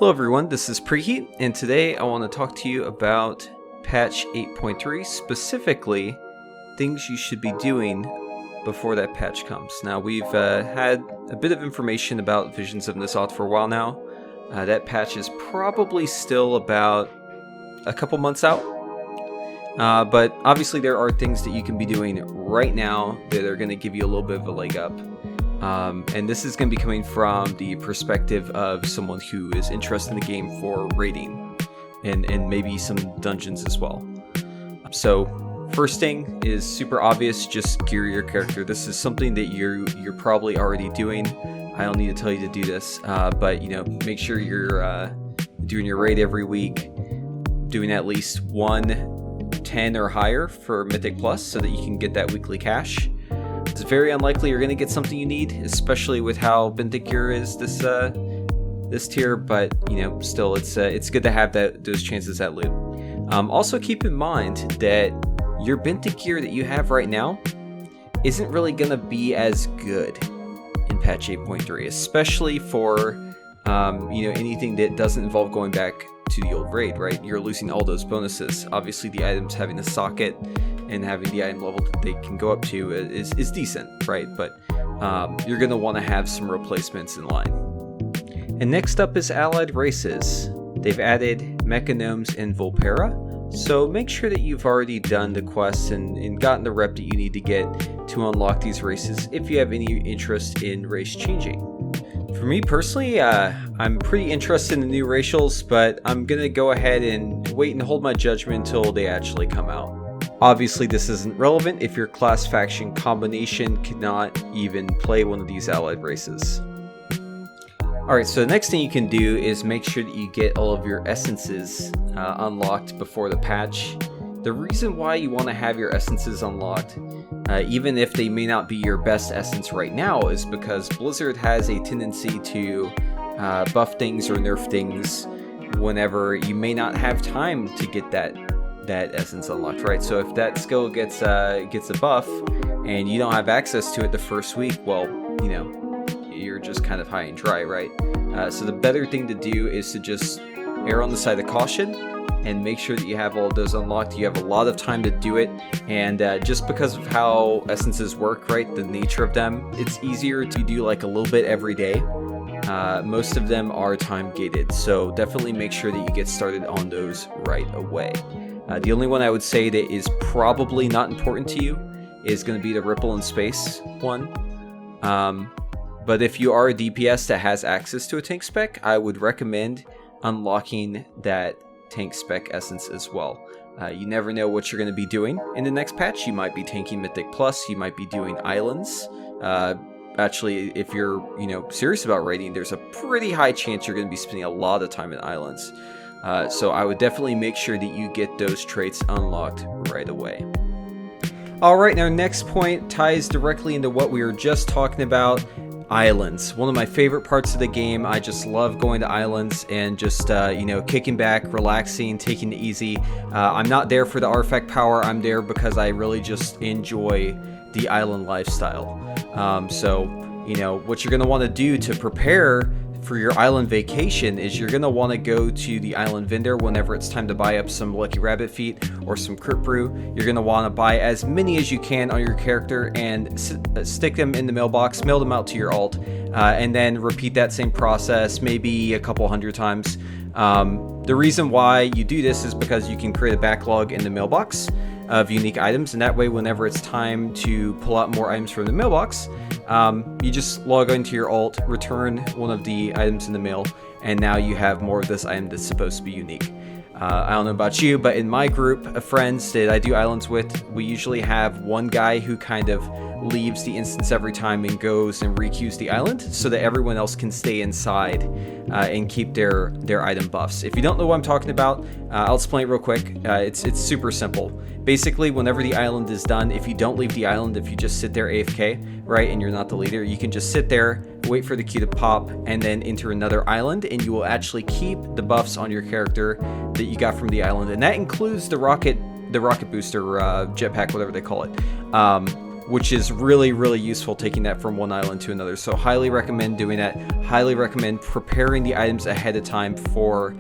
Hello everyone, this is Preheat, and today I want to talk to you about patch 8.3, specifically things you should be doing before that patch comes. Now, we've had a bit of information about Visions of ZOTH for a while now. That patch is probably still about a couple months out, but obviously there are things that you can be doing right now that are going to give you a little bit of a leg up. And this is going to be coming from the perspective of someone who is interested in the game for raiding and maybe some dungeons as well. So first thing is super obvious, just gear your character. This is something that you're probably already doing. I don't need to tell you to do this, but make sure you're doing your raid every week, doing at least 110 or higher for Mythic Plus so that you can get that weekly cash. It's very unlikely you're going to get something you need, especially with how Benthic Gear is this tier, but still it's good to have those chances at loot. Also keep in mind that your Benthic Gear that you have right now isn't really going to be as good in patch 8.3, especially for anything that doesn't involve going back to the old raid, right? You're losing all those bonuses. Obviously the items having a socket and having the item level that they can go up to is decent, right? But you're going to want to have some replacements in line. And next up is allied races. They've added Mechanomes and Volpera, so make sure that you've already done the quests and gotten the rep that you need to get to unlock these races if you have any interest in race changing. For me personally, I'm pretty interested in the new racials, but I'm going to go ahead and wait and hold my judgment until they actually come out. Obviously, this isn't relevant if your class faction combination cannot even play one of these allied races. Alright, so the next thing you can do is make sure that you get all of your essences unlocked before the patch. The reason why you want to have your essences unlocked, even if they may not be your best essence right now, is because Blizzard has a tendency to buff things or nerf things whenever you may not have time to get that essence unlocked, right? So if that skill gets a buff and you don't have access to it the first week, well, you're just kind of high and dry, right? So the better thing to do is to just err on the side of caution and make sure that you have all of those unlocked. You have a lot of time to do it, and just because of how essences work, right, the nature of them, it's easier to do like a little bit every day. Most of them are time gated, so definitely make sure that you get started on those right away. The only one I would say that is probably not important to you is going to be the Ripple in Space one. But if you are a DPS that has access to a tank spec, I would recommend unlocking that tank spec essence as well. You never know what you're going to be doing in the next patch. You might be tanking Mythic Plus, you might be doing islands. Actually, if you're serious about raiding, there's a pretty high chance you're going to be spending a lot of time in islands. So I would definitely make sure that you get those traits unlocked right away. Alright, now next point ties directly into what we were just talking about. Islands. One of my favorite parts of the game. I just love going to islands and just kicking back, relaxing, taking it easy. I'm not there for the artifact power. I'm there because I really just enjoy the island lifestyle. So what you're going to want to do to prepare for your island vacation is you're going to want to go to the island vendor whenever it's time to buy up some Lucky Rabbit feet or some Crypt Brew. You're going to want to buy as many as you can on your character and stick them in the mailbox, mail them out to your alt, and then repeat that same process maybe a couple hundred times. The reason why you do this is because you can create a backlog in the mailbox of unique items, and that way whenever it's time to pull out more items from the mailbox, you just log into your alt, return one of the items in the mail, and now you have more of this item that's supposed to be unique. I don't know about you, but in my group of friends that I do islands with, we usually have one guy who kind of leaves the instance every time and goes and requeues the island so that everyone else can stay inside and keep their item buffs. If you don't know what I'm talking about, I'll explain it real quick. It's super simple. Basically, whenever the island is done, if you don't leave the island, if you just sit there AFK, right, and you're not the leader, you can just sit there, wait for the queue to pop, and then enter another island, and you will actually keep the buffs on your character that you got from the island, and that includes the rocket booster, jetpack, whatever they call it. which is really, really useful, taking that from one island to another. So highly recommend doing that. Highly recommend preparing the items ahead of time for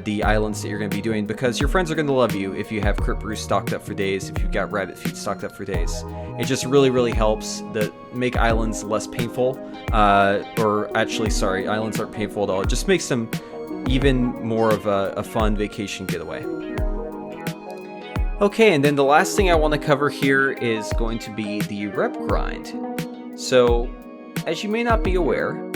the islands that you're going to be doing, because your friends are going to love you if you have Crypt Brew stocked up for days, if you've got rabbit feet stocked up for days. It just really, really helps make islands less painful. Or actually, sorry, islands aren't painful at all. It just makes them even more of a fun vacation getaway. Okay, and then the last thing I want to cover here is going to be the rep grind. So, as you may not be aware,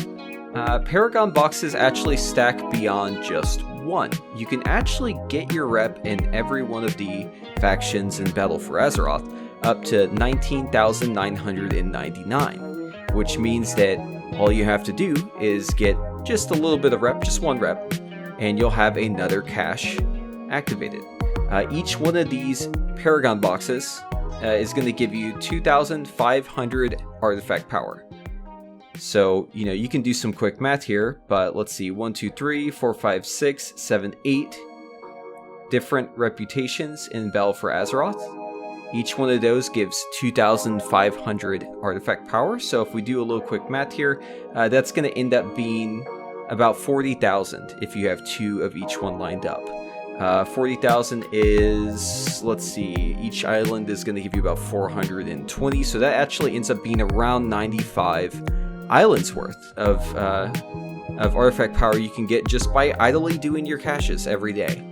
Paragon boxes actually stack beyond just one. You can actually get your rep in every one of the factions in Battle for Azeroth up to 19,999, which means that all you have to do is get just a little bit of rep, just one rep, and you'll have another cache activated. Each one of these Paragon boxes is going to give you 2,500 artifact power. So, you can do some quick math here, but let's see, 1, 2, 3, 4, 5, 6, 7, 8 different reputations in Battle for Azeroth. Each one of those gives 2,500 artifact power. So if we do a little quick math here, that's going to end up being about 40,000 if you have 2 of each one lined up. 40,000 is, let's see, each island is going to give you about 420, so that actually ends up being around 95 islands worth of artifact power you can get just by idly doing your caches every day.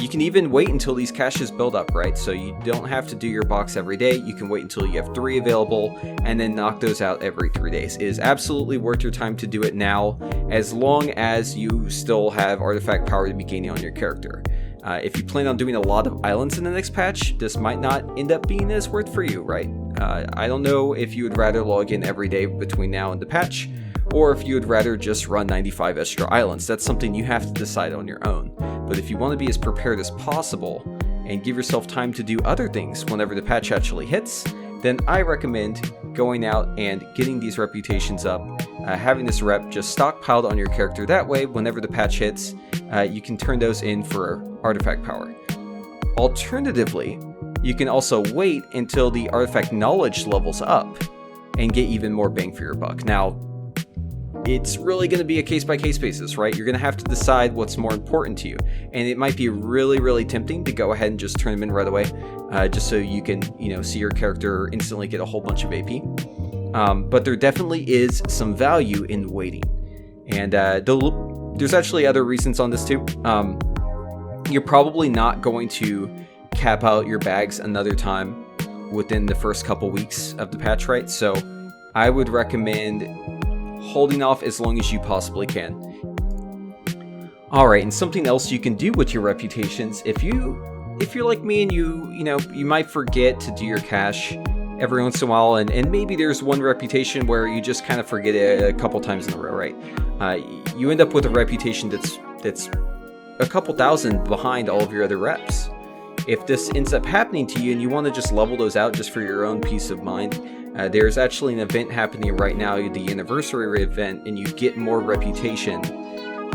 You can even wait until these caches build up, right? So you don't have to do your box every day. You can wait until you have 3 available and then knock those out every 3 days. It is absolutely worth your time to do it now, as long as you still have artifact power to be gaining on your character. If you plan on doing a lot of islands in the next patch, this might not end up being as worth for you, right? I don't know if you would rather log in every day between now and the patch, or if you would rather just run 95 extra islands. That's something you have to decide on your own. But if you want to be as prepared as possible and give yourself time to do other things whenever the patch actually hits, then I recommend going out and getting these reputations up, having this rep just stockpiled on your character. That way, whenever the patch hits, you can turn those in for artifact power. Alternatively, you can also wait until the artifact knowledge levels up and get even more bang for your buck. Now, it's really going to be a case-by-case basis, right? You're going to have to decide what's more important to you. And it might be really, really tempting to go ahead and just turn them in right away, just so you can, see your character instantly get a whole bunch of AP. But there definitely is some value in waiting. And there's actually other reasons on this too. You're probably not going to cap out your bags another time within the first couple weeks of the patch, right? So I would recommend holding off as long as you possibly can. Alright, and something else you can do with your reputations, if you're like me and you might forget to do your cache every once in a while, and maybe there's one reputation where you just kind of forget it a couple times in a row, right? You end up with a reputation that's a couple thousand behind all of your other reps. If this ends up happening to you and you want to just level those out just for your own peace of mind, there's actually an event happening right now, the anniversary event, and you get more reputation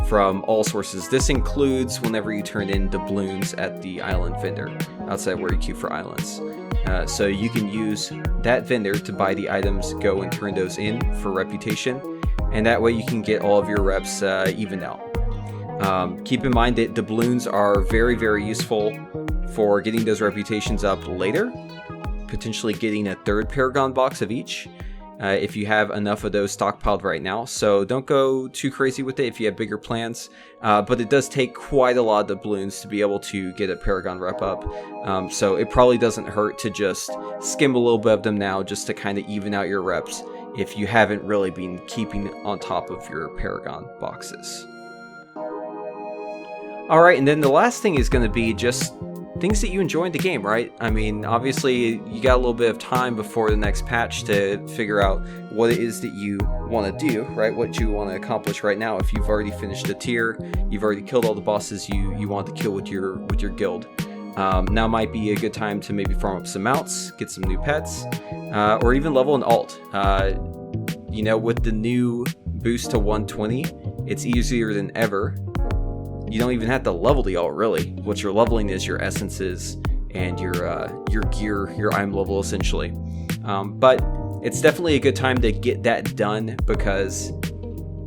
from all sources. This includes whenever you turn in doubloons at the island vendor outside where you queue for islands. So you can use that vendor to buy the items, go and turn those in for reputation, and that way you can get all of your reps evened out. Keep in mind that doubloons are very, very useful for getting those reputations up later, potentially getting a 3rd Paragon box of each, if you have enough of those stockpiled right now. So don't go too crazy with it if you have bigger plans, but it does take quite a lot of doubloons to be able to get a Paragon rep up, so it probably doesn't hurt to just skim a little bit of them now just to kind of even out your reps if you haven't really been keeping on top of your Paragon boxes. Alright, and then the last thing is going to be just things that you enjoy in the game, right? I mean, obviously, you got a little bit of time before the next patch to figure out what it is that you want to do, right? What you want to accomplish right now. If you've already finished a tier, you've already killed all the bosses you want to kill with your guild. Now might be a good time to maybe farm up some mounts, get some new pets, or even level an alt. With the new boost to 120, it's easier than ever. You don't even have to level the alt, really. What you're leveling is your essences and your gear, your item level essentially. But it's definitely a good time to get that done, because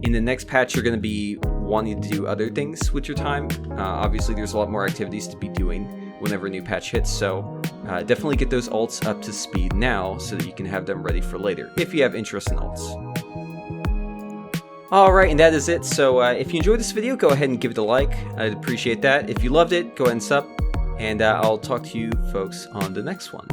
in the next patch you're going to be wanting to do other things with your time. Obviously there's a lot more activities to be doing whenever a new patch hits, so definitely get those alts up to speed now so that you can have them ready for later, if you have interest in alts. Alright, and that is it. So if you enjoyed this video, go ahead and give it a like. I'd appreciate that. If you loved it, go ahead and sub, and I'll talk to you folks on the next one.